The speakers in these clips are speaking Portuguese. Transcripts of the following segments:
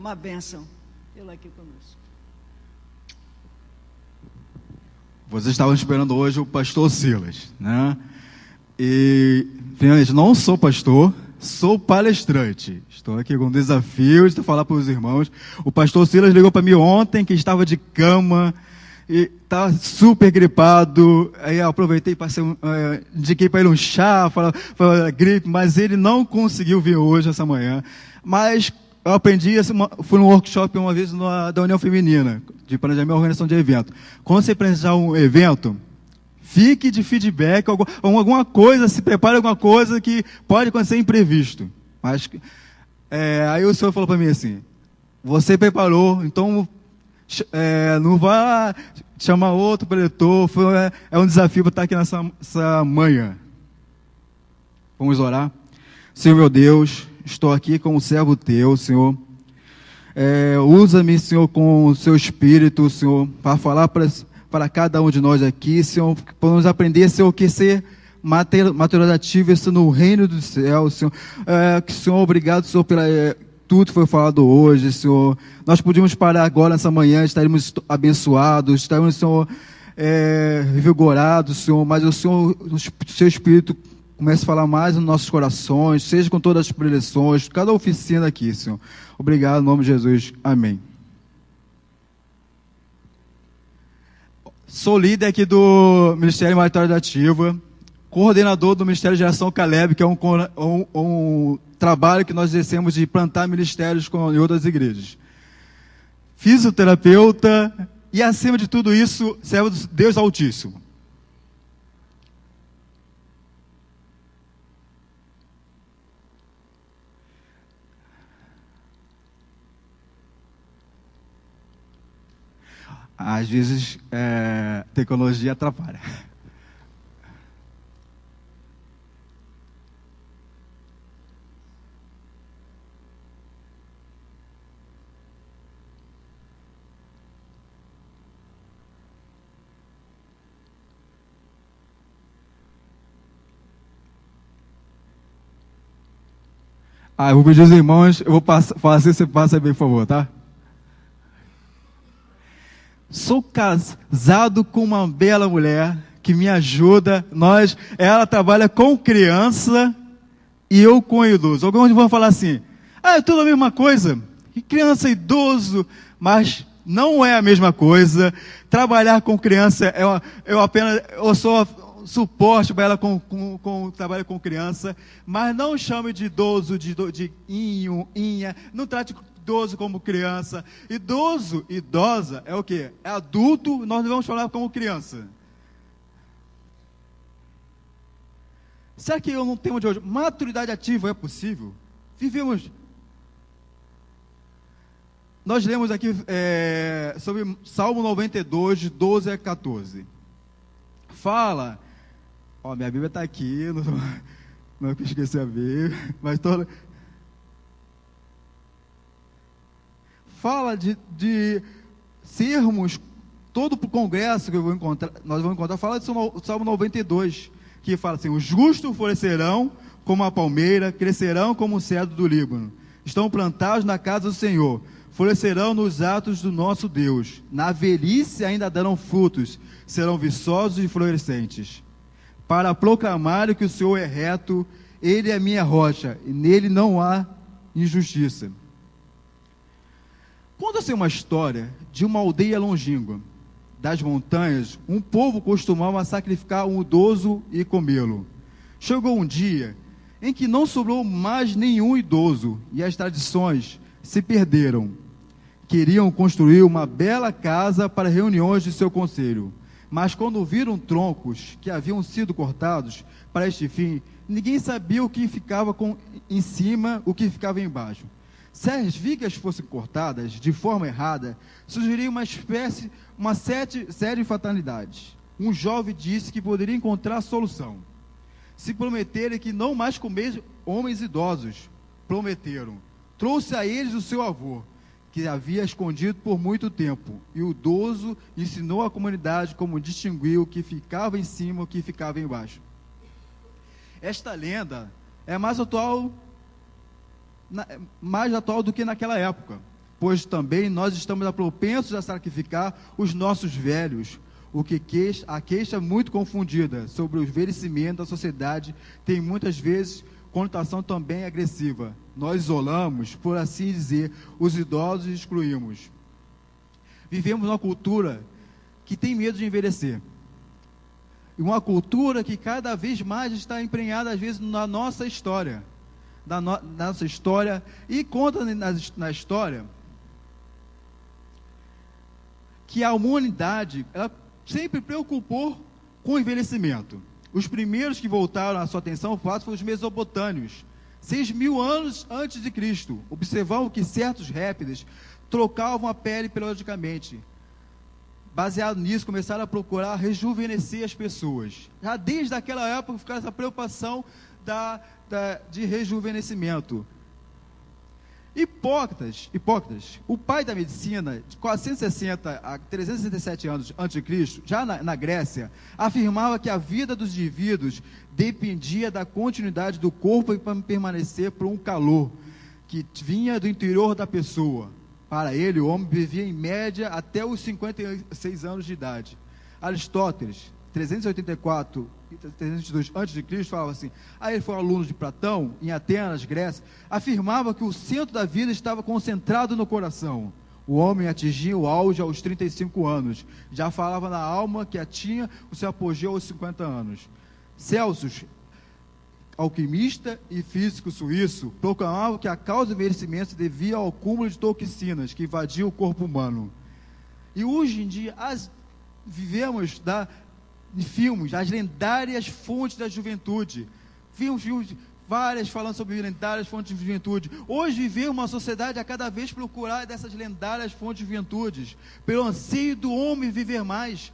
uma bênção tê-lo aqui conosco. Vocês estavam esperando hoje o pastor Silas, né? E, finalmente, não sou pastor, sou palestrante. Estou aqui com um desafio de falar para os irmãos. O pastor Silas ligou para mim ontem, que estava de cama e estava super gripado. Aí eu aproveitei e indiquei para ele um chá, falar gripe, mas ele não conseguiu vir hoje, essa manhã. Mas eu aprendi, fui num workshop uma vez da União Feminina, de planejamento e organização de evento. Quando você planejar um evento, fique de feedback, alguma coisa, se prepare alguma coisa que pode acontecer imprevisto. Mas, aí o senhor falou para mim assim, você preparou, então não vá chamar outro preletor, é um desafio para estar aqui nessa manhã. Vamos orar? Senhor meu Deus, estou aqui como servo teu, Senhor. Usa-me, Senhor, com o seu Espírito, Senhor, para falar para cada um de nós aqui, Senhor, para nos aprender, Senhor, que ser maturidade ativa no reino do céu, Senhor. Senhor, obrigado, Senhor, pela tudo que foi falado hoje, Senhor. Nós podíamos parar agora nessa manhã, estaremos abençoados, estaremos, Senhor, revigorados, Senhor, mas o Senhor, o seu Espírito comece a falar mais nos nossos corações, seja com todas as preleções, cada oficina aqui, Senhor. Obrigado, em nome de Jesus. Amém. Sou líder aqui do Ministério Maturidade Ativa, coordenador do Ministério de Geração Caleb, que é um trabalho que nós exercemos de plantar ministérios em outras igrejas. Fisioterapeuta e, acima de tudo isso, servo de Deus Altíssimo. Às vezes, tecnologia atrapalha. Eu vou pedir aos irmãos, eu vou fazer, você passa bem, por favor, tá? Sou casado com uma bela mulher que me ajuda. Ela trabalha com criança e eu com idoso. Alguns vão falar assim, é tudo a mesma coisa, criança e idoso, mas não é a mesma coisa. Trabalhar com criança eu sou suporte para ela trabalho com criança, mas não chame de idoso, de inha, não trate idoso como criança. Idosa é o quê? É adulto, nós devemos falar como criança. Será que eu não tenho de hoje? Maturidade ativa é possível? Vivemos. Nós lemos aqui sobre Salmo 92, de 12 a 14. Fala, minha Bíblia está aqui, não esqueci a Bíblia, mas fala de sermos, todo o congresso que nós vamos encontrar, fala de Salmo 92, que fala assim, os justos florescerão como a palmeira, crescerão como o cedro do Líbano, estão plantados na casa do Senhor, florescerão nos atos do nosso Deus, na velhice ainda darão frutos, serão viçosos e florescentes, para proclamar que o Senhor é reto, Ele é a minha rocha, e nele não há injustiça. Conta-se uma história de uma aldeia longínqua das montanhas. Um povo costumava sacrificar um idoso e comê-lo. Chegou um dia em que não sobrou mais nenhum idoso e as tradições se perderam. Queriam construir uma bela casa para reuniões de seu conselho, mas quando viram troncos que haviam sido cortados para este fim, ninguém sabia o que ficava em cima, o que ficava embaixo. Se as vigas fossem cortadas de forma errada, surgiria uma série de fatalidades. Um jovem disse que poderia encontrar a solução. Se prometerem que não mais comer homens idosos, prometeram. Trouxe a eles o seu avô, que havia escondido por muito tempo, e o idoso ensinou à comunidade como distinguir o que ficava em cima e o que ficava embaixo. Esta lenda é mais atual do que naquela época, pois também nós estamos propensos a sacrificar os nossos velhos. A queixa muito confundida sobre o envelhecimento da sociedade tem muitas vezes conotação também agressiva. Nós isolamos, por assim dizer, os idosos e excluímos. Vivemos numa cultura que tem medo de envelhecer. E uma cultura que cada vez mais está emprenhada, às vezes, na nossa história. Na nossa história. E conta na história que a humanidade ela sempre preocupou com o envelhecimento. Os primeiros que voltaram a sua atenção foram os mesopotâmios. 6.000 anos antes de Cristo, observavam que certos répteis trocavam a pele periodicamente. Baseado nisso, começaram a procurar rejuvenescer as pessoas. Já desde aquela época ficava essa preocupação de rejuvenescimento. Hipócrates, o pai da medicina, de 460 a 367 anos antes de Cristo, já na Grécia, afirmava que a vida dos indivíduos dependia da continuidade do corpo para permanecer por um calor que vinha do interior da pessoa. Para ele, o homem vivia em média até os 56 anos de idade. Aristóteles, 384 e 322 a.C., falava assim, ele foi aluno de Platão, em Atenas, Grécia, afirmava que o centro da vida estava concentrado no coração. O homem atingia o auge aos 35 anos, já falava na alma que tinha o seu apogeu aos 50 anos. Celsus, alquimista e físico suíço, proclamava que a causa do envelhecimento se devia ao acúmulo de toxinas que invadiam o corpo humano. E hoje em dia, vivemos em filmes, as lendárias fontes da juventude. Vimos filmes várias falando sobre lendárias fontes de juventude. Hoje vivemos uma sociedade a cada vez procurar dessas lendárias fontes de juventude, pelo anseio do homem viver mais.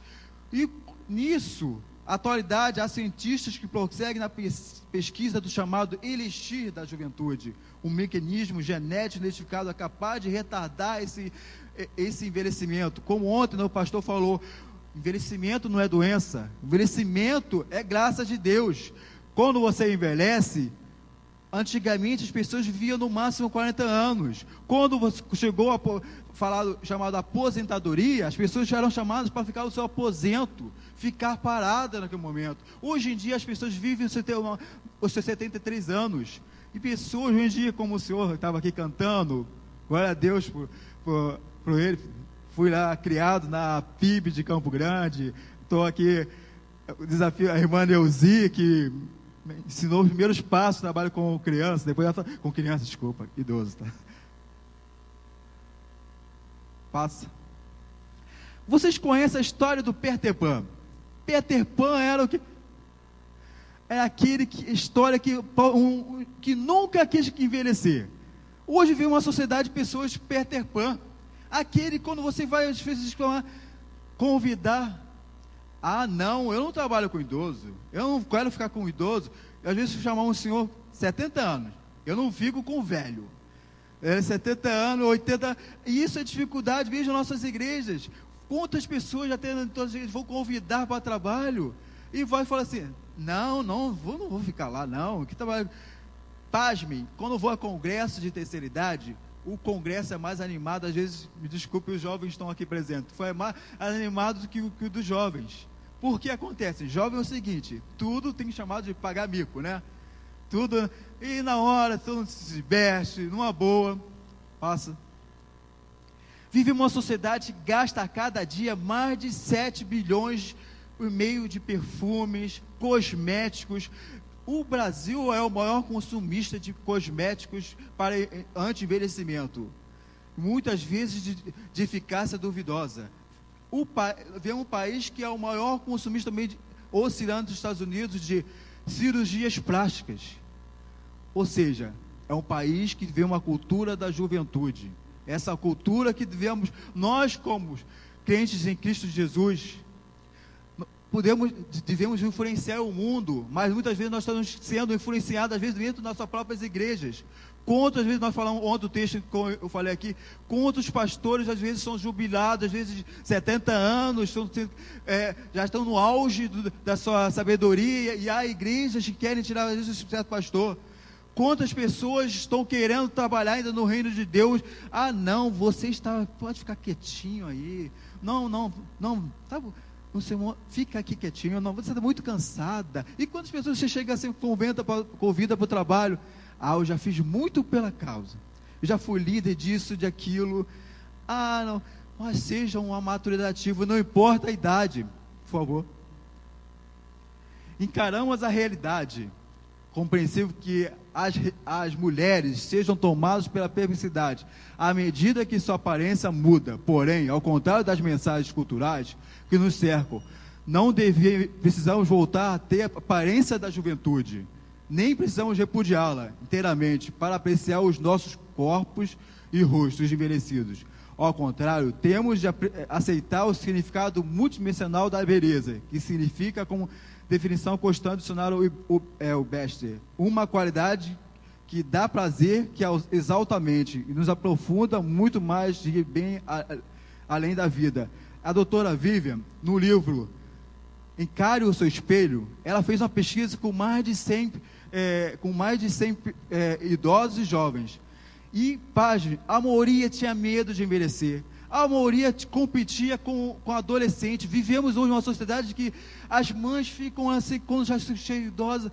E nisso, atualidade, há cientistas que prosseguem na pesquisa do chamado elixir da juventude, um mecanismo genético identificado capaz de retardar esse envelhecimento. Como ontem o pastor falou, envelhecimento não é doença, envelhecimento é graça de Deus. Quando você envelhece, antigamente as pessoas viviam no máximo 40 anos. Quando você chegou a chamado aposentadoria, as pessoas já eram chamadas para ficar no seu aposento, ficar parada naquele momento. Hoje em dia as pessoas vivem os seus 73 anos. E pessoas hoje em dia, como o senhor estava aqui cantando, glória a Deus por ele. Fui lá criado na PIB de Campo Grande. Estou aqui, o desafio, a irmã Neuzi, que me ensinou os primeiros passos, trabalho com crianças, depois com crianças, desculpa, idoso, tá? Passa. Vocês conhecem a história do Peter Pan? Peter Pan era o que? Era história que nunca quis envelhecer. Hoje vem uma sociedade de pessoas de Peter Pan. Quando você vai às vezes convidar, não, eu não trabalho com idoso, eu não quero ficar com idoso. Às vezes chamar um senhor 70 anos, eu não fico com velho. 70 anos, 80, e isso é dificuldade, veja nossas igrejas. Quantas pessoas já tem todas as igrejas vão convidar para trabalho e vai falar assim, não vou ficar lá, não. Que trabalho? Pasmem, quando eu vou a congresso de terceira idade, o congresso é mais animado, às vezes, me desculpe, os jovens estão aqui presentes, foi mais animado do que o dos jovens. Por que acontece? Jovem é o seguinte, tudo tem chamado de pagar mico, né? Tudo, e na hora, todo mundo se veste, numa boa, passa. Vive uma sociedade que gasta a cada dia mais de 7 bilhões por meio de perfumes, cosméticos. O Brasil é o maior consumista de cosméticos para anti-envelhecimento, muitas vezes de eficácia duvidosa. Vem um país que é o maior consumista também, oscilando dos Estados Unidos, de cirurgias plásticas. Ou seja, é um país que vê uma cultura da juventude. Essa cultura que nós como crentes em Cristo Jesus, devemos influenciar o mundo, mas muitas vezes nós estamos sendo influenciados, às vezes, dentro das nossas próprias igrejas. Quantas vezes nós falamos, ontem o texto que eu falei aqui, quantos pastores, às vezes, são jubilados, às vezes, de 70 anos, já estão no auge da sua sabedoria, e há igrejas que querem tirar, às vezes, o certo pastor. Quantas pessoas estão querendo trabalhar ainda no reino de Deus? Ah, não, pode ficar quietinho aí. Não, tá, você fica aqui quietinho. Não, você está muito cansada. E quantas pessoas você chega assim, convida para o trabalho? Ah, eu já fiz muito pela causa. Eu já fui líder disso, de aquilo. Ah, não, mas seja uma maturidade ativa, não importa a idade, por favor. Encaramos a realidade, compreensível que as mulheres sejam tomadas pela perversidade, à medida que sua aparência muda. Porém, ao contrário das mensagens culturais que nos cercam, não precisamos voltar a ter a aparência da juventude, nem precisamos repudiá-la inteiramente para apreciar os nossos corpos e rostos envelhecidos. Ao contrário, temos de aceitar o significado multidimensional da beleza, que significa, como definição constante do dicionário Webster, uma qualidade que dá prazer, que exalta a mente e nos aprofunda muito mais de bem além da vida. A doutora Vivian, no livro Encare o Seu Espelho, ela fez uma pesquisa com mais de 100 idosos e jovens. E, pasme, a maioria tinha medo de envelhecer. A maioria competia com adolescente. Vivemos hoje numa sociedade que as mães ficam assim, quando já estão cheias idosas,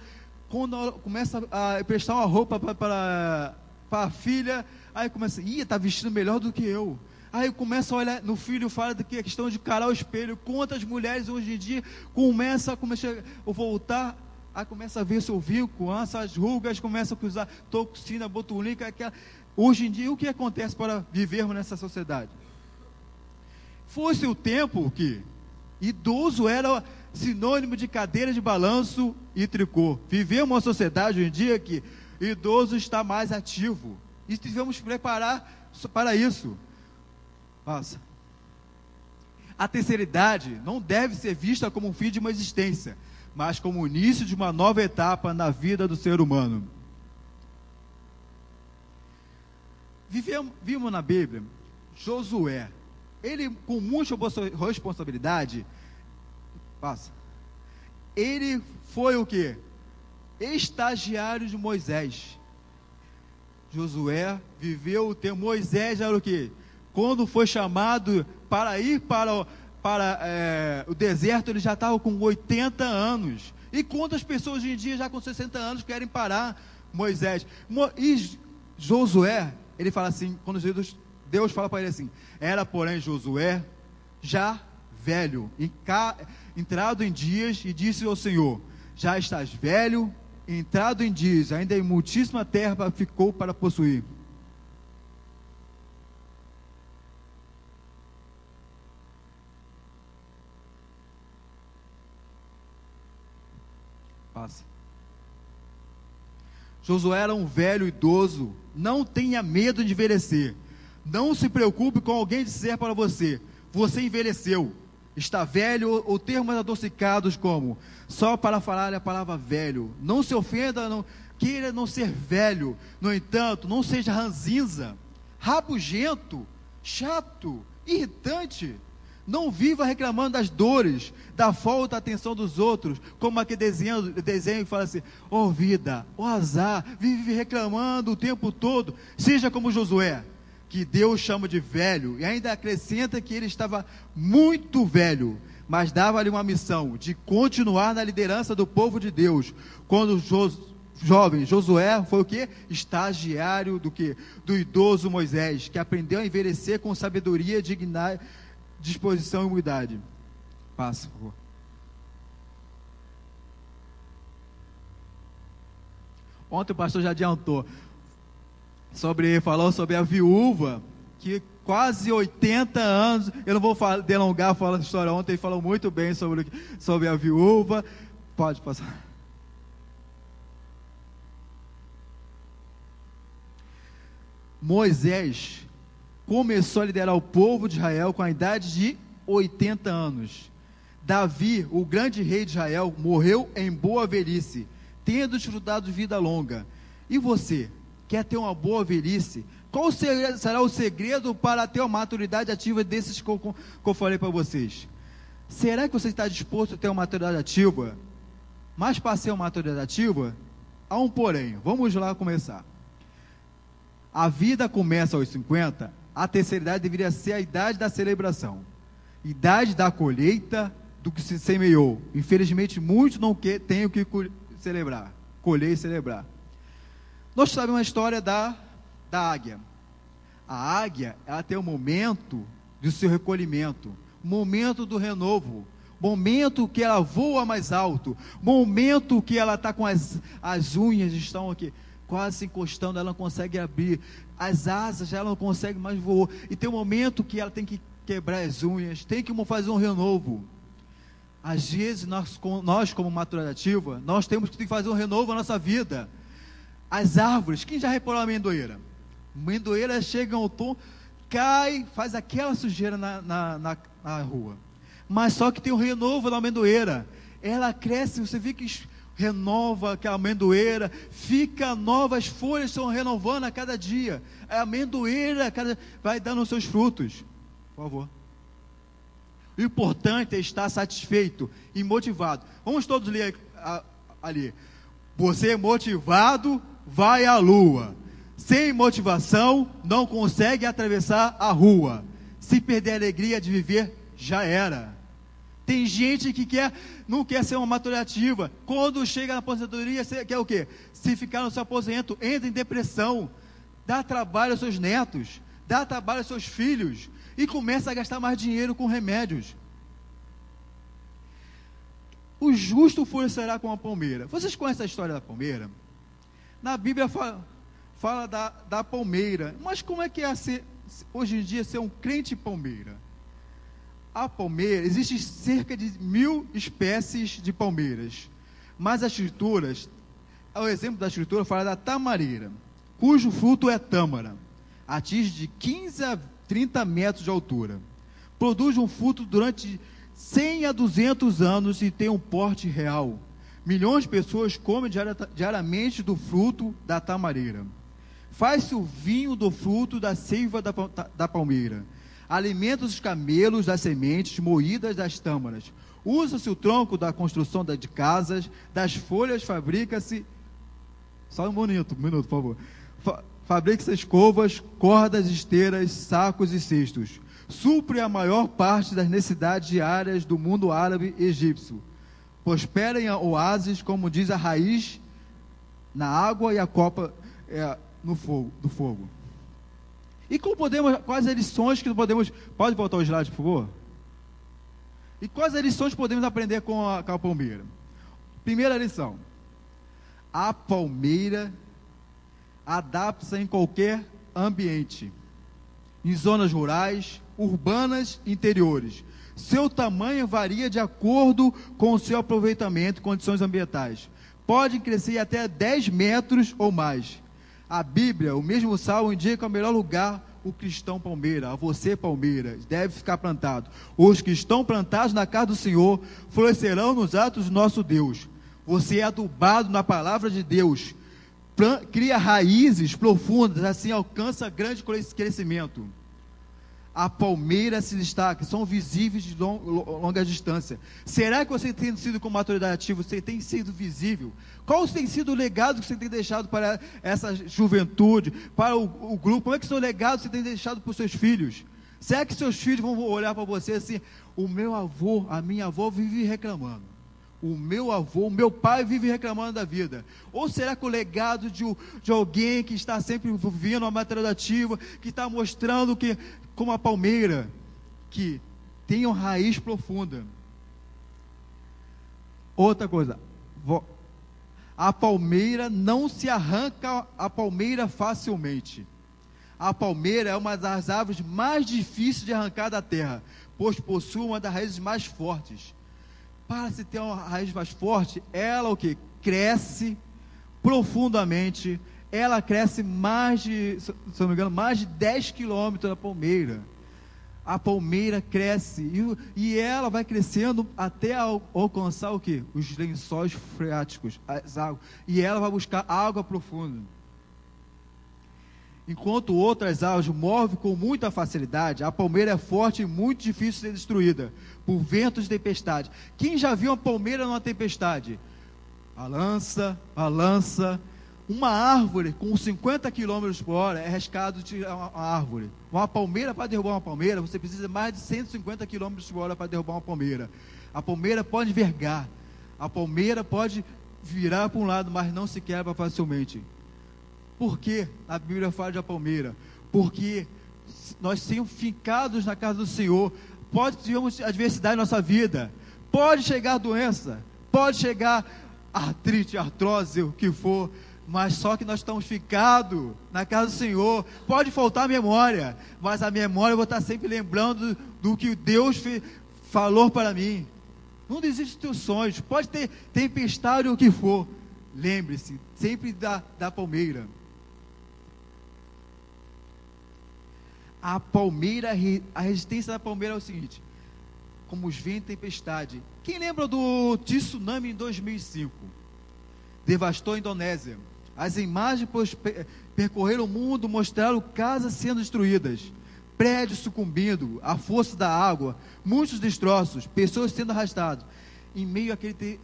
quando ela começa a emprestar uma roupa para a filha, aí começa, está vestindo melhor do que eu. Aí começa a olhar no filho, fala que a questão de encarar o espelho. Quantas mulheres hoje em dia começam a voltar, aí começa a ver seu vinco, essas rugas, começa a usar toxina, botulínica, aquela. Hoje em dia, o que acontece para vivermos nessa sociedade? Fosse o tempo que idoso era sinônimo de cadeira de balanço e tricô. Vivemos uma sociedade hoje em dia que idoso está mais ativo. E devemos preparar para isso. Nossa. A terceira idade não deve ser vista como um fim de uma existência, mas como o início de uma nova etapa na vida do ser humano. Vimos na Bíblia Josué, ele com muita responsabilidade, ele foi o que? Estagiário de Moisés. Josué viveu o tempo. Moisés era o que? Quando foi chamado para ir para o deserto, ele já estava com 80 anos. E quantas pessoas hoje em dia já com 60 anos querem parar Moisés? E Josué, ele fala assim, quando Deus fala para ele assim, era porém Josué já velho, entrado em dias, e disse ao Senhor, já estás velho, entrado em dias, ainda em muitíssima terra ficou para possuir. Passa. Josué era um velho idoso. Não tenha medo de envelhecer. Não se preocupe com alguém dizer para você, você envelheceu, está velho, ou termos adocicados como, só para falar a palavra velho. Não se ofenda, não queira não ser velho. No entanto, não seja ranzinza, rabugento, chato, irritante. Não viva reclamando das dores, da falta de atenção dos outros, como aquele desenho que fala assim, vida, azar, vive reclamando o tempo todo. Seja como Josué, que Deus chama de velho, e ainda acrescenta que ele estava muito velho, mas dava-lhe uma missão, de continuar na liderança do povo de Deus. Quando jovem, Josué foi o que? Estagiário do que? Do idoso Moisés, que aprendeu a envelhecer com sabedoria, dignidade, disposição e humildade. Passa, por favor. Ontem o pastor já adiantou falou sobre a viúva que quase 80 anos, eu não vou delongar falando a história. Ontem ele falou muito bem sobre a viúva. Pode passar. Moisés começou a liderar o povo de Israel com a idade de 80 anos. Davi, o grande rei de Israel, morreu em boa velhice, tendo desfrutado de vida longa. E você, quer ter uma boa velhice? Qual será o segredo para ter uma maturidade ativa desses que eu falei para vocês? Será que você está disposto a ter uma maturidade ativa? Mas para ser uma maturidade ativa, há um porém. Vamos lá começar. A vida começa aos 50, a terceira idade deveria ser a idade da celebração. Idade da colheita do que se semeou. Infelizmente, muitos não têm o que celebrar. Colher e celebrar. Nós sabemos a história da águia. A águia, ela tem um momento do seu recolhimento, momento do renovo, momento que ela voa mais alto, momento que ela está com as unhas estão aqui quase se encostando, ela não consegue abrir, as asas ela não consegue mais voar, e tem um momento que ela tem que quebrar as unhas, tem que fazer um renovo. Às vezes nós como maturativa, nós temos que fazer um renovo na nossa vida. As árvores, quem já reparou a amendoeira? Amendoeira chega ao tom, cai, faz aquela sujeira na rua, mas só que tem um renovo na amendoeira, ela cresce, você vê que renova aquela amendoeira, fica novas folhas, estão renovando a cada dia, a amendoeira vai dando os seus frutos. Por favor. O importante é estar satisfeito e motivado. Vamos todos ler ali. Você é motivado, vai à lua. Sem motivação, não consegue atravessar a rua. Se perder a alegria de viver, já era. Tem gente que não quer ser uma maturativa. Quando chega na aposentadoria, quer o quê? Se ficar no seu aposento, entra em depressão, dá trabalho aos seus netos, dá trabalho aos seus filhos, e começa a gastar mais dinheiro com remédios. O justo florescerá como a palmeira. Vocês conhecem a história da palmeira? Na Bíblia fala da palmeira. Mas como é que é hoje em dia ser um crente palmeira? A palmeira, existem cerca de 1000 espécies de palmeiras, mas as escrituras, o exemplo da escritura fala da tamareira, cujo fruto é tâmara, atinge de 15 a 30 metros de altura, produz um fruto durante 100 a 200 anos e tem um porte real. Milhões de pessoas comem diariamente do fruto da tamareira. Faz-se o vinho do fruto da seiva da palmeira. Alimenta os camelos das sementes moídas das tâmaras. Usa-se o tronco da construção de casas, das folhas fabrica-se... Só um minuto, por favor. Fabrica-se escovas, cordas, esteiras, sacos e cestos. Supre a maior parte das necessidades diárias do mundo árabe e egípcio. Prospera em oásis, como diz a raiz, na água e a copa do fogo. E quais as lições que podemos... Pode voltar o slide, por favor? E quais as lições podemos aprender com a palmeira? Primeira lição. A palmeira adapta-se em qualquer ambiente. Em zonas rurais, urbanas e interiores. Seu tamanho varia de acordo com o seu aproveitamento e condições ambientais. Pode crescer até 10 metros ou mais. A Bíblia, o mesmo salmo, indica o melhor lugar, o cristão palmeira, a você palmeira, deve ficar plantado. Os que estão plantados na casa do Senhor florescerão nos atos do nosso Deus. Você é adubado na palavra de Deus, cria raízes profundas, assim alcança grande crescimento. A palmeira se destaca, são visíveis de longa distância. Será que você tem sido com maturidade ativa, você tem sido visível? Qual tem sido o legado que você tem deixado para essa juventude, para o grupo? Como é que é o seu legado que você tem deixado para os seus filhos? Será que seus filhos vão olhar para você assim, o meu avô, a minha avó vive reclamando, o meu avô, o meu pai vive reclamando da vida? Ou será que o legado de alguém que está sempre vivendo uma maturidade ativa, que está mostrando que, como a palmeira, que tem uma raiz profunda? Outra coisa, a palmeira não se arranca a palmeira facilmente. A palmeira é uma das árvores mais difíceis de arrancar da terra, pois possui uma das raízes mais fortes. Para se ter uma raiz mais forte, ela o que? Cresce profundamente. Ela cresce se não me engano, mais de 10 quilômetros da palmeira. A palmeira cresce e ela vai crescendo até alcançar o que? Os lençóis freáticos, as águas. E ela vai buscar água profunda. Enquanto outras árvores movem com muita facilidade, a palmeira é forte e muito difícil de ser destruída por ventos de tempestade. Quem já viu uma palmeira numa tempestade? A lança. Uma árvore com 50 km por hora é arriscado de uma árvore. Uma palmeira, para derrubar uma palmeira, você precisa de mais de 150 km por hora para derrubar uma palmeira. A palmeira pode vergar. A palmeira pode virar para um lado, mas não se quebra facilmente. Por que a Bíblia fala de palmeira? Porque nós somos fincados na casa do Senhor. Pode ter adversidade na nossa vida. Pode chegar doença. Pode chegar artrite, artrose, o que for. Mas só que nós estamos ficados na casa do Senhor. Pode faltar memória, mas a memória eu vou estar sempre lembrando do que Deus falou para mim. Não desiste dos teus sonhos. Pode ter tempestade ou o que for. Lembre-se sempre da palmeira. A palmeira, a resistência da palmeira é o seguinte: como os ventos e tempestade. Quem lembra do tsunami em 2005? Devastou a Indonésia. As imagens percorreram o mundo, mostraram casas sendo destruídas, prédios sucumbindo à força da água, muitos destroços, pessoas sendo arrastadas. Em meio àquele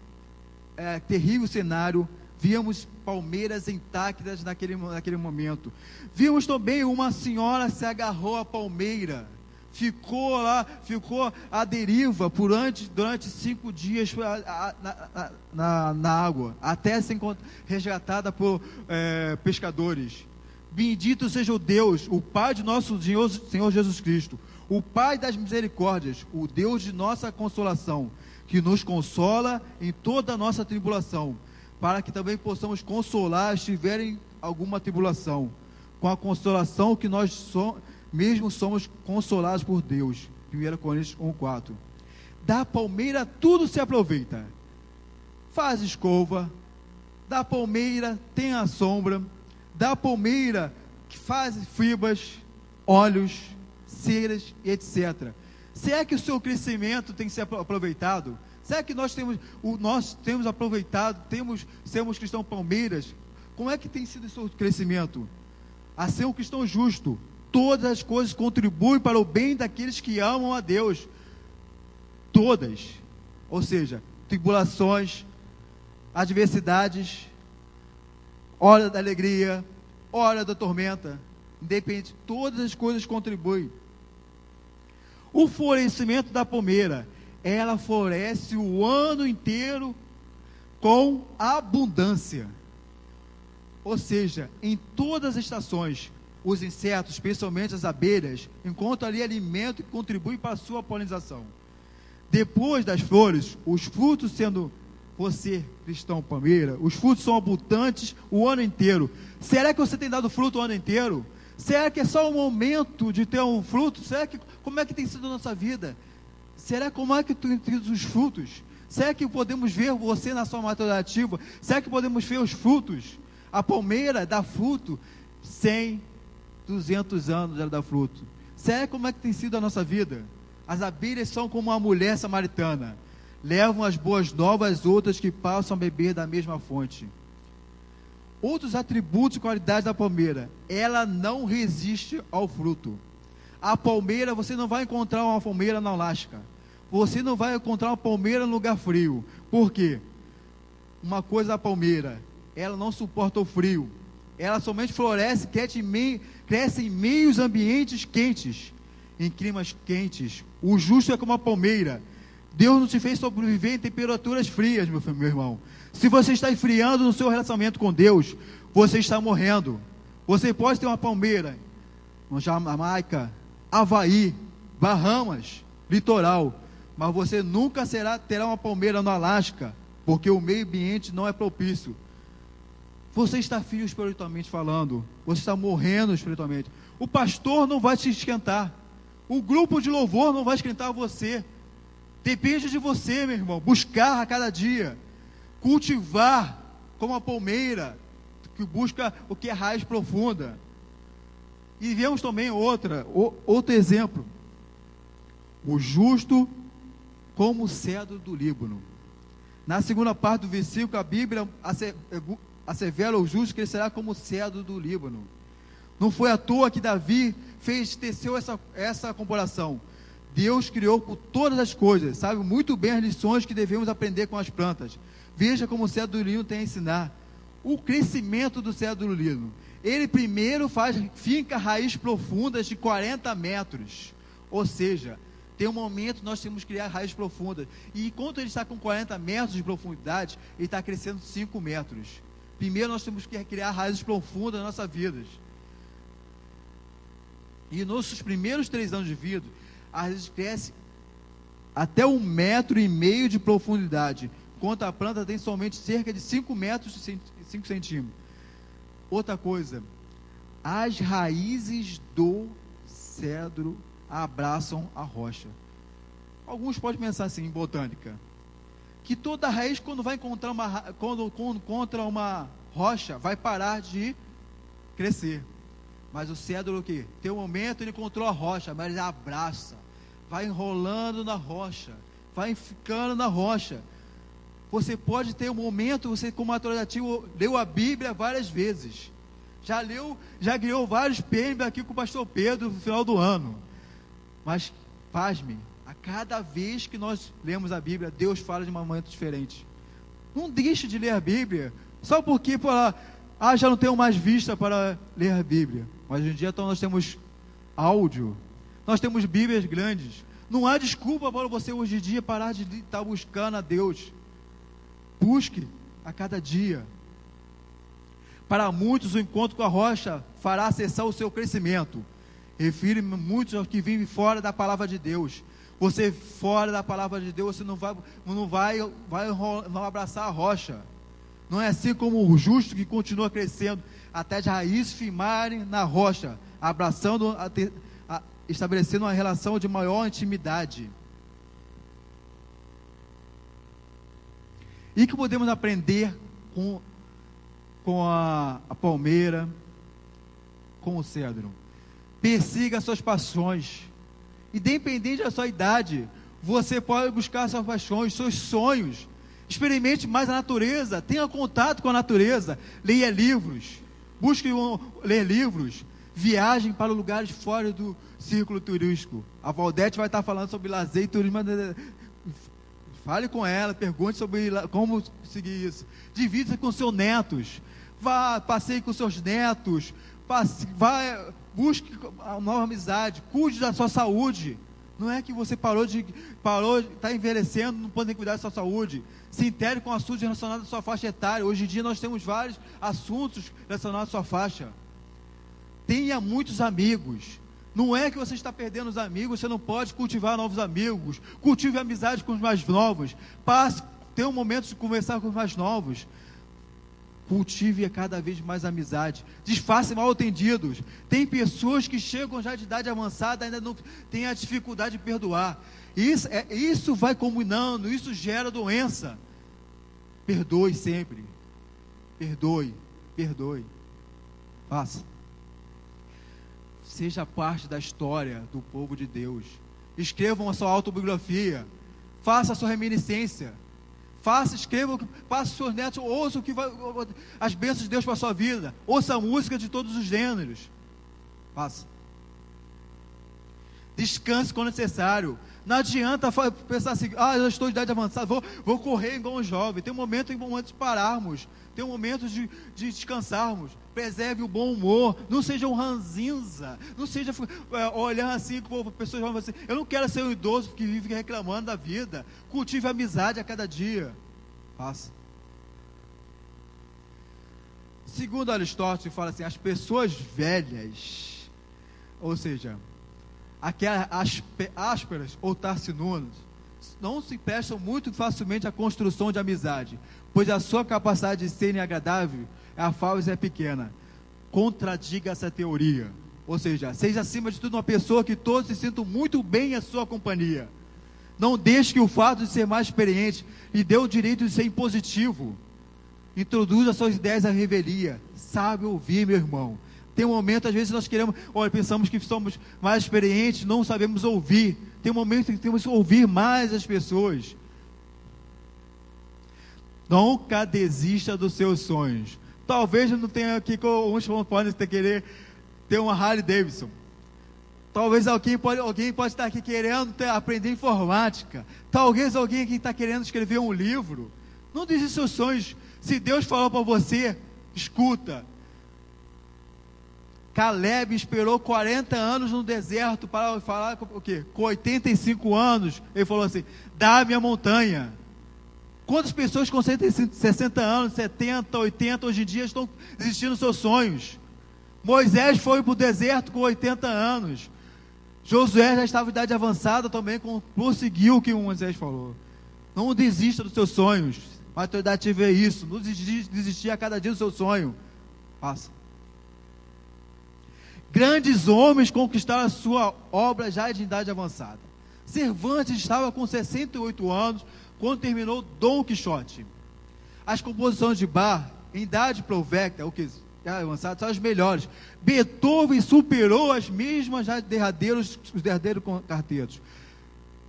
terrível cenário, víamos palmeiras intactas naquele momento. Vimos também uma senhora se agarrou à palmeira, ficou à deriva durante 5 dias na água, até ser resgatada por pescadores. Bendito seja o Deus, o Pai de nosso Senhor Jesus Cristo, o Pai das misericórdias, o Deus de nossa consolação, que nos consola em toda a nossa tribulação, para que também possamos consolar se tiverem alguma tribulação, com a consolação que nós mesmo somos consolados por Deus. 1 Coríntios 1:4. Da palmeira tudo se aproveita. Faz escova, da palmeira tem a sombra, da palmeira que faz fibras, óleos, ceras, etc. Será que o seu crescimento tem que ser aproveitado? Será que nós temos aproveitado, somos cristãos palmeiras? Como é que tem sido o seu crescimento? A ser um cristão justo. Todas as coisas contribuem para o bem daqueles que amam a Deus. Todas. Ou seja, tribulações, adversidades, hora da alegria, hora da tormenta. Independente, todas as coisas contribuem. O florescimento da palmeira, ela floresce o ano inteiro com abundância. Ou seja, em todas as estações, os insetos, especialmente as abelhas, encontram ali alimento que contribui para a sua polinização. Depois das flores, os frutos, sendo você cristão palmeira, os frutos são abundantes o ano inteiro. Será que você tem dado fruto o ano inteiro? Será que é só um momento de ter um fruto? Como é que tem sido a nossa vida? Será como é que tem tido os frutos? Será que podemos ver você na sua maturidade ativa? Será que podemos ver os frutos? A palmeira dá fruto 100, 200 anos ela dá fruto. Será como é que tem sido a nossa vida? As abelhas são como uma mulher samaritana, levam as boas novas às outras que passam a beber da mesma fonte. Outros atributos e qualidades da palmeira: ela não resiste ao fruto. A palmeira, você não vai encontrar uma palmeira na Alasca, você não vai encontrar uma palmeira no lugar frio. Por quê? Uma coisa da palmeira: ela não suporta o frio. Ela somente floresce, cresce em meios ambientes quentes, em climas quentes. O justo é como a palmeira. Deus não te fez sobreviver em temperaturas frias, meu irmão. Se você está esfriando no seu relacionamento com Deus, você está morrendo. Você pode ter uma palmeira no Jamaica, Havaí, Bahamas, litoral, mas você nunca terá uma palmeira no Alasca, porque o meio ambiente não é propício. Você está frio espiritualmente falando, você está morrendo espiritualmente. O pastor não vai te esquentar, o grupo de louvor não vai esquentar você. Depende de você, meu irmão, buscar a cada dia, cultivar como a palmeira, que busca o que é raiz profunda. E vemos também outro exemplo: o justo como o cedro do Líbano. Na segunda parte do versículo, a Bíblia assevera: o justo crescerá como o cedro do Líbano. Não foi à toa que Davi teceu essa comparação. Deus criou por todas as coisas, sabe muito bem as lições que devemos aprender com as plantas. Veja como o cedro do lino tem a ensinar. O crescimento do cedro do lino. Ele primeiro finca raízes profundas de 40 metros. Ou seja, tem um momento que nós temos que criar raízes profundas. E enquanto ele está com 40 metros de profundidade, ele está crescendo 5 metros. Primeiro nós temos que criar raízes profundas nas nossas vidas. E nos primeiros 3 anos de vida, a raiz cresce até 1,5 metro de profundidade, enquanto a planta tem somente cerca de 5 metros e 5 centímetros. Outra coisa, as raízes do cedro abraçam a rocha. Alguns podem pensar assim, em botânica, que toda raiz, quando encontra uma rocha, vai parar de crescer. Mas o cedro, o quê? Tem um momento, ele encontrou a rocha, mas ele abraça, vai enrolando na rocha, vai ficando na rocha. Você pode ter um momento, você como ativo, leu a Bíblia várias vezes, já ganhou vários prêmios aqui com o pastor Pedro no final do ano, mas, pasme, a cada vez que nós lemos a Bíblia, Deus fala de uma maneira diferente. Não deixe de ler a Bíblia, só porque já não tenho mais vista para ler a Bíblia. Mas hoje em dia então, nós temos áudio, nós temos Bíblias grandes. Não há desculpa para você hoje em dia parar de estar buscando a Deus. Busque a cada dia. Para muitos, o encontro com a rocha fará cessar o seu crescimento. Refiro-me muitos aos que vivem fora da palavra de Deus. Você fora da palavra de Deus, você não vai abraçar a rocha. Não é assim como o justo que continua crescendo até as raízes firmarem na rocha, abraçando, estabelecendo uma relação de maior intimidade. E que podemos aprender com a palmeira, com o cedro? Persiga suas paixões, independente da sua idade. Você pode buscar suas paixões, seus sonhos. Experimente mais a natureza, tenha contato com a natureza, leia livros, busque ler livros, viajem para lugares fora do círculo turístico. A Valdete vai estar falando sobre lazer e turismo. Fale com ela, pergunte sobre como seguir isso. Divida com seus netos, passeie com seus netos, busque uma nova amizade, cuide da sua saúde. Não é que você parou de estar envelhecendo, não pode cuidar da sua saúde. Se intere com assuntos relacionados à sua faixa etária. Hoje em dia nós temos vários assuntos relacionados à sua faixa. Tenha muitos amigos. Não é que você está perdendo os amigos, você não pode cultivar novos amigos. Cultive amizade com os mais novos. Tenha um momento de conversar com os mais novos. Cultive cada vez mais amizade. Disfarce mal-entendidos. Tem pessoas que chegam já de idade avançada, ainda não têm a dificuldade de perdoar. Isso vai combinando, isso gera doença. Perdoe sempre. Perdoe. Faça. Seja parte da história do povo de Deus. Escrevam a sua autobiografia. Faça a sua reminiscência. Escreva, passe os seus netos, ouça as bênçãos de Deus para a sua vida. Ouça a música de todos os gêneros. Faça. Descanse quando necessário. Não adianta pensar assim, eu estou de idade avançada, vou correr igual um jovem. Tem um momento de pararmos. Tem um momento de descansarmos. Preserve o bom humor. Não seja um ranzinza. Não seja olhando assim, como pessoas vão assim. Eu não quero ser um idoso que vive reclamando da vida. Cultive a amizade a cada dia. Faça. Segundo Aristóteles, fala assim, as pessoas velhas, ou seja, aquelas ásperas ou tarcinudas, não se prestam muito facilmente à construção de amizade, pois a sua capacidade de serem agradável, a falsa é pequena. Contradiga essa teoria. Ou seja, seja acima de tudo uma pessoa que todos se sintam muito bem em sua companhia. Não deixe que o fato de ser mais experiente lhe dê o direito de ser impositivo. Introduza suas ideias à revelia. Sabe ouvir, meu irmão. Tem um momento, às vezes nós pensamos que somos mais experientes, não sabemos ouvir. Tem um momento que temos que ouvir mais as pessoas. Nunca desista dos seus sonhos. Talvez não tenha aqui, uns podem querer ter uma Harley Davidson. Talvez alguém pode estar aqui querendo aprender informática. Talvez alguém aqui está querendo escrever um livro. Não desista dos seus sonhos. Se Deus falou para você, escuta. Caleb esperou 40 anos no deserto para falar o quê? Com 85 anos, ele falou assim: dá-me a montanha. Quantas pessoas com 60 anos, 70, 80, hoje em dia estão desistindo dos seus sonhos? Moisés foi para o deserto com 80 anos. Josué já estava em idade avançada também, conseguiu o que o Moisés falou. Não desista dos seus sonhos. A maturidade é isso. Não desistir a cada dia do seu sonho. Passa. Grandes homens conquistaram a sua obra já de idade avançada. Cervantes estava com 68 anos quando terminou Dom Quixote. As composições de Bach, em idade provecta, o que já avançado, são as melhores. Beethoven superou as mesmas já derradeiros, os derradeiros carteiros.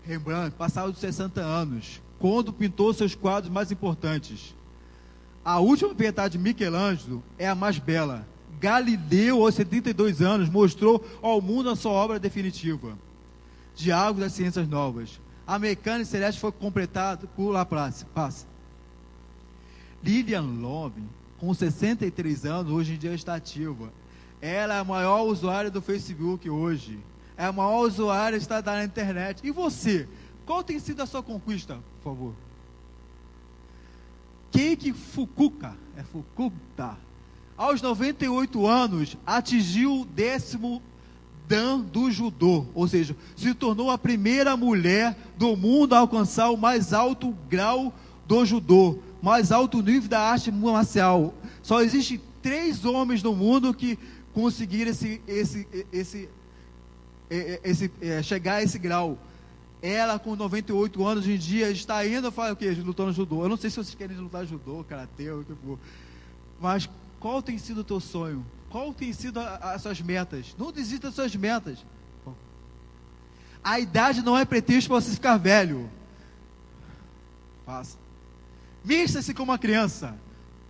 Rembrandt passava dos 60 anos, quando pintou seus quadros mais importantes. A última piedade de Michelangelo é a mais bela. Galileu, aos 72 anos, mostrou ao mundo a sua obra definitiva. Diálogo das Ciências Novas. A mecânica celeste foi completada por Laplace. Passa. Lilian Love, com 63 anos, hoje em dia está ativa. Ela é a maior usuária do Facebook hoje. É a maior usuária que está na internet. E você? Qual tem sido a sua conquista, por favor? Keiki Fukuda, aos 98 anos, atingiu o 10º Dan do judô, ou seja, se tornou a primeira mulher do mundo a alcançar o mais alto grau do judô, mais alto nível da arte marcial. Só existem 3 homens no mundo que conseguiram chegar a esse grau. Ela, com 98 anos, hoje em dia, está ainda faz o quê? Lutando judô. Eu não sei se vocês querem lutar judô, karatê, o que for. Mas qual tem sido o teu sonho? Qual tem sido as suas metas? Não desista das suas metas. A idade não é pretexto para você ficar velho. Faça. Mista-se como uma criança.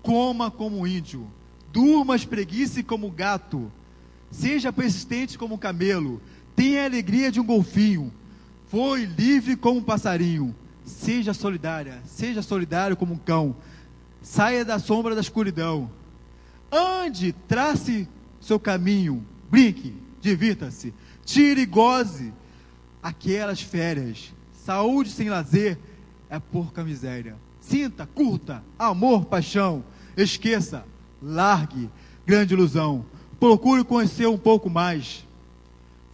Coma como um índio. Durma, espreguice como gato. Seja persistente como um camelo. Tenha a alegria de um golfinho. Voe livre como um passarinho. Seja solidário como um cão. Saia da sombra da escuridão. Ande, trace seu caminho. Brinque, divirta-se. Tire e goze aquelas férias. Saúde sem lazer é porca miséria. Sinta, curta, amor, paixão. Esqueça, largue, grande ilusão. Procure conhecer um pouco mais.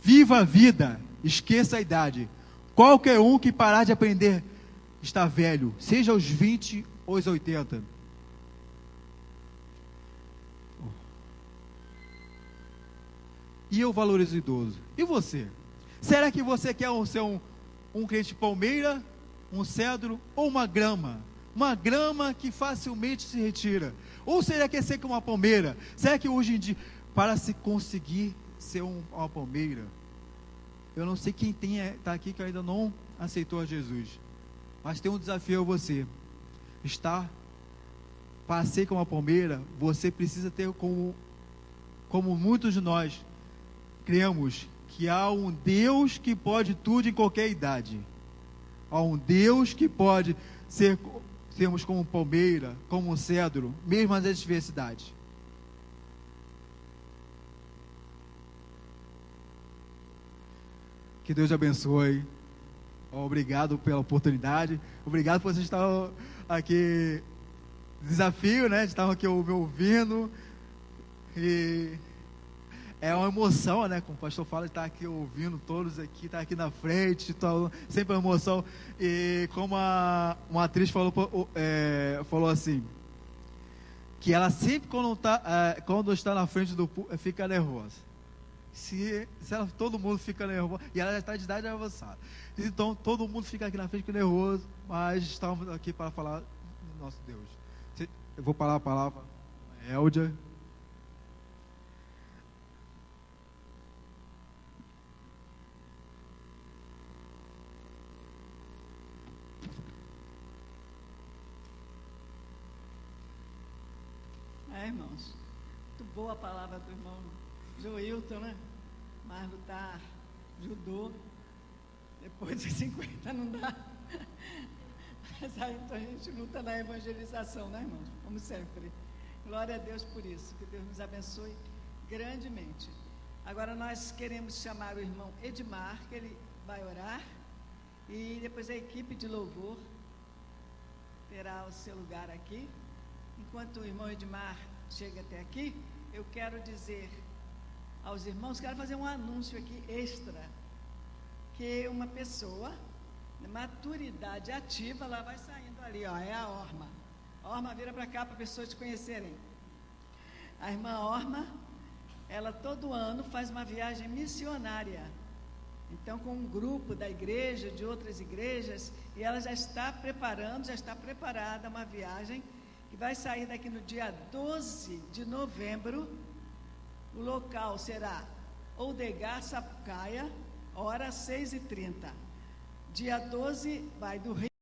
Viva a vida, esqueça a idade. Qualquer um que parar de aprender está velho, seja aos 20 ou aos 80. E eu valorizo o idoso. E você? Será que você quer ser um crente palmeira, um cedro ou uma grama? Uma grama que facilmente se retira. Ou será que quer ser como uma palmeira? Será que hoje em dia, para se conseguir ser uma palmeira, eu não sei quem está aqui que ainda não aceitou a Jesus, mas tem um desafio a você. Para ser como uma palmeira, você precisa ter como muitos de nós cremos que há um Deus que pode tudo em qualquer idade. Há um Deus que pode sermos como palmeira, como um cedro, mesmo nas adversidades. Que Deus te abençoe. Obrigado pela oportunidade. Obrigado por vocês estar aqui. Desafio, né? Estavam aqui me ouvindo. E é uma emoção, né? Como o pastor fala, estar aqui ouvindo todos aqui, estar aqui na frente, sempre uma emoção. E como uma atriz falou assim, que ela sempre quando está na frente do público, fica nervosa. Todo mundo fica nervoso, e ela já está de idade avançada. Então, todo mundo fica aqui na frente nervoso, mas estamos aqui para falar do nosso Deus. Eu vou falar a palavra, Eldia. Irmãos, muito boa a palavra do irmão Joilton, né? Mas lutar judô depois de 50 não dá. Mas aí então a gente luta na evangelização, né, irmãos? Como sempre. Glória a Deus por isso. Que Deus nos abençoe grandemente. Agora nós queremos chamar o irmão Edmar, que ele vai orar. E depois a equipe de louvor terá o seu lugar aqui. Enquanto o irmão Edmar chega até aqui, eu quero dizer aos irmãos, quero fazer um anúncio aqui extra, que uma pessoa, maturidade ativa, ela vai saindo ali, ó, é a Orma. A Orma, vira para cá para pessoas te conhecerem. A irmã Orma, ela todo ano faz uma viagem missionária. Então, com um grupo da igreja, de outras igrejas, e ela já está preparando, já está preparada uma viagem que vai sair daqui no dia 12 de novembro. O local será Oldegar, Sapucaia, hora 6h30. Dia 12, vai do Rio